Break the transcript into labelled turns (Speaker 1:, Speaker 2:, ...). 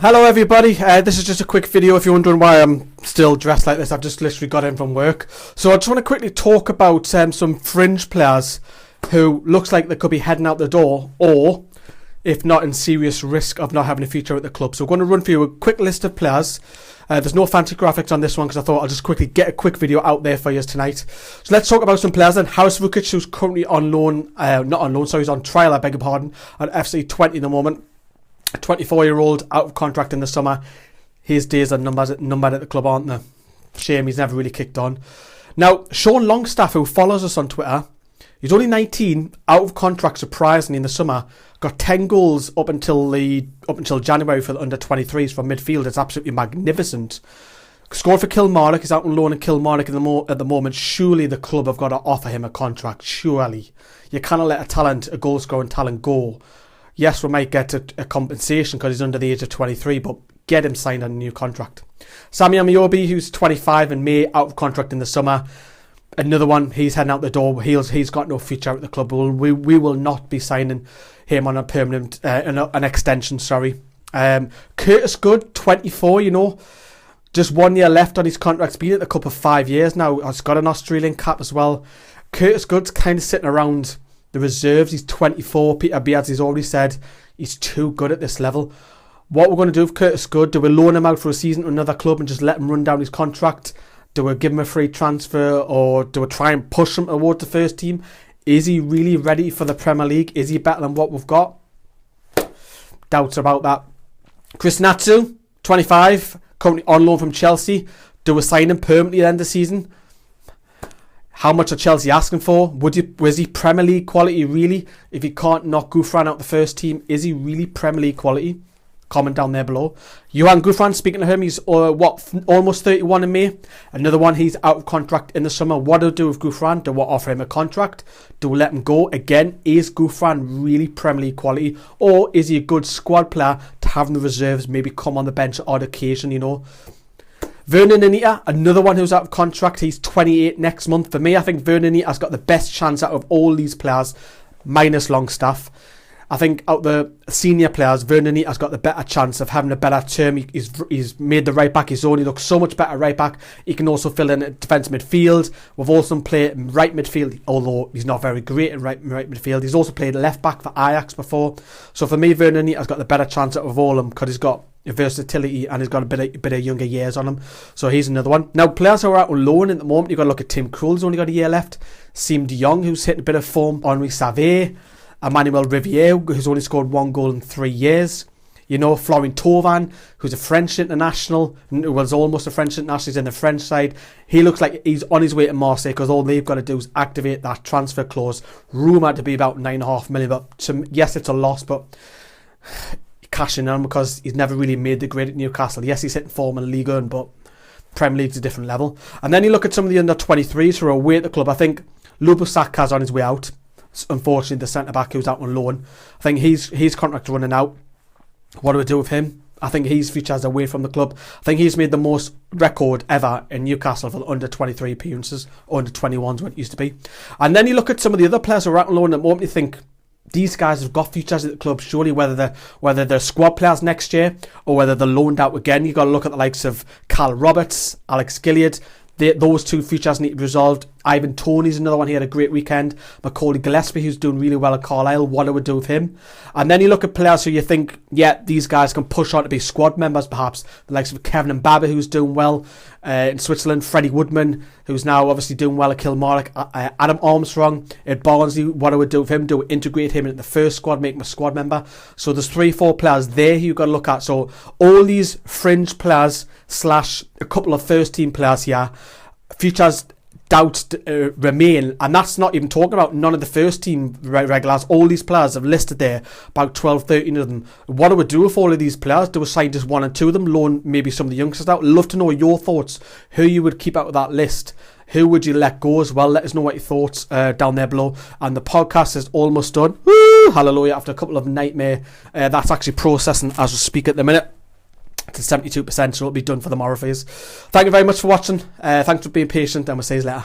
Speaker 1: Hello everybody, this is just a quick video. If you're wondering why I'm still dressed like this, I've just literally got in from work. So I just want to quickly talk about some fringe players who looks like they could be heading out the door, or if not, in serious risk of not having a future at the club. So I'm going to run through a quick list of players. There's no fancy graphics on this one because I thought I'll just quickly get a quick video out there for you tonight. So let's talk about some players then. Haris Vukic, who's currently on loan, he's on trial, I beg your pardon, at FC 20 at the moment. A 24-year-old out of contract in the summer. His days are numbered at the club, aren't they? Shame he's never really kicked on. Now, Sean Longstaff, who follows us on Twitter, he's only 19, out of contract surprisingly in the summer. Got 10 goals up until January for the under-23s from midfield. It's absolutely magnificent. Scored for Kilmarnock. He's out on loan in Kilmarnock at the moment. Surely the club have got to offer him a contract. Surely. You cannot let a goal-scoring talent go. Yes, we might get a compensation because he's under the age of 23, but get him signed on a new contract. Sami Amiobi, who's 25 in May, out of contract in the summer. Another one, he's heading out the door. He's got no future at the club. We will not be signing him on a permanent, an extension, sorry. Curtis Good, 24, just 1 year left on his contract. He's been at the club for 5 years now. He's got an Australian cap as well. Curtis Good's kind of sitting around the reserves. He's 24. Peter Beardsley's already said he's too good at this level. What we're going to do with Curtis Good, do we loan him out for a season to another club and just let him run down his contract? Do we give him a free transfer, or do we try and push him toward the first team? Is he really ready for the Premier League? Is he better than what we've got? Doubts about that. Chris Natsu, 25, currently on loan from Chelsea. Do we sign him permanently at the end of the season? How much are Chelsea asking for? Was he Premier League quality really? If he can't knock Gouffran out the first team, is he really Premier League quality? Comment down there below. Johan Gouffran, speaking to him, he's almost 31 in May. Another one, he's out of contract in the summer. What do we do with Gouffran? Do we offer him a contract? Do we let him go? Again, is Gouffran really Premier League quality? Or is he a good squad player to have in the reserves, maybe come on the bench at odd occasion, Vernon Anita, another one who's out of contract. He's 28 next month. For me, I think Vernon Anita has got the best chance out of all these players, minus Longstaff. I think out of the senior players, Vernon Anita has got the better chance of having a better term. He's made the right back his own. He looks so much better right back. He can also fill in at defence midfield. We've also played right midfield, although he's not very great in right midfield. He's also played left back for Ajax before. So for me, Vernon Anita has got the better chance out of all of them because he's got versatility and he's got a bit of younger years on him. So he's another one. Now, players who are out on loan at the moment, you've got to look at Tim Krul, who's only got a year left. Siem de Jong, who's hitting a bit of form. Henri Savé. Emmanuel Riviere, who's only scored 1 goal in 3 years. Florent Thauvin, who's a French international, was almost a French international, he's in the French side. He looks like he's on his way to Marseille because all they've got to do is activate that transfer clause. Rumoured to be about 9.5 million, but yes, it's a loss, but cashing on because he's never really made the grade at Newcastle. Yes, he's hitting form in Ligue 1, but Premier League's a different level. And then you look at some of the under-23s who are away at the club. I think Lubusaka's on his way out. Unfortunately, the centre-back who's out on loan. I think his contract running out. What do we do with him? I think his future is away from the club. I think he's made the most record ever in Newcastle for the under-23 appearances, or under-21s what it used to be. And then you look at some of the other players who are out on loan at the moment, you think, these guys have got futures at the club, surely, whether they're squad players next year or whether they're loaned out again. You've got to look at the likes of Carl Roberts, Alex Gilliard. Those two futures need to be resolved. Ivan Toney's another one. He had a great weekend. Macaulay Gillespie, who's doing really well at Carlisle. What do we do with him? And then you look at players who you think, yeah, these guys can push on to be squad members, perhaps. The likes of Kevin Mbappe, who's doing well in Switzerland. Freddie Woodman, who's now obviously doing well at Kilmarnock. Adam Armstrong at Barnsley. What do we do with him? Do we integrate him into the first squad, make him a squad member? So there's 3-4 players there who you've got to look at. So all these fringe players / a couple of first team players here, futures doubts remain, and that's not even talking about none of the first team regulars. All these players have listed there, about 12-13 of them. What do we do with all of these players? Do we sign just 1 and 2 of them, loan maybe some of the youngsters out? Love to know your thoughts, who you would keep out of that list, who would you let go as well. Let us know what your thoughts down there below. And the podcast is almost done. Woo! Hallelujah. After a couple of nightmare, that's actually processing as we speak at the minute. To 72%, so it'll be done for the morrow phase. Thank you very much for watching. Thanks for being patient, and we'll see you later.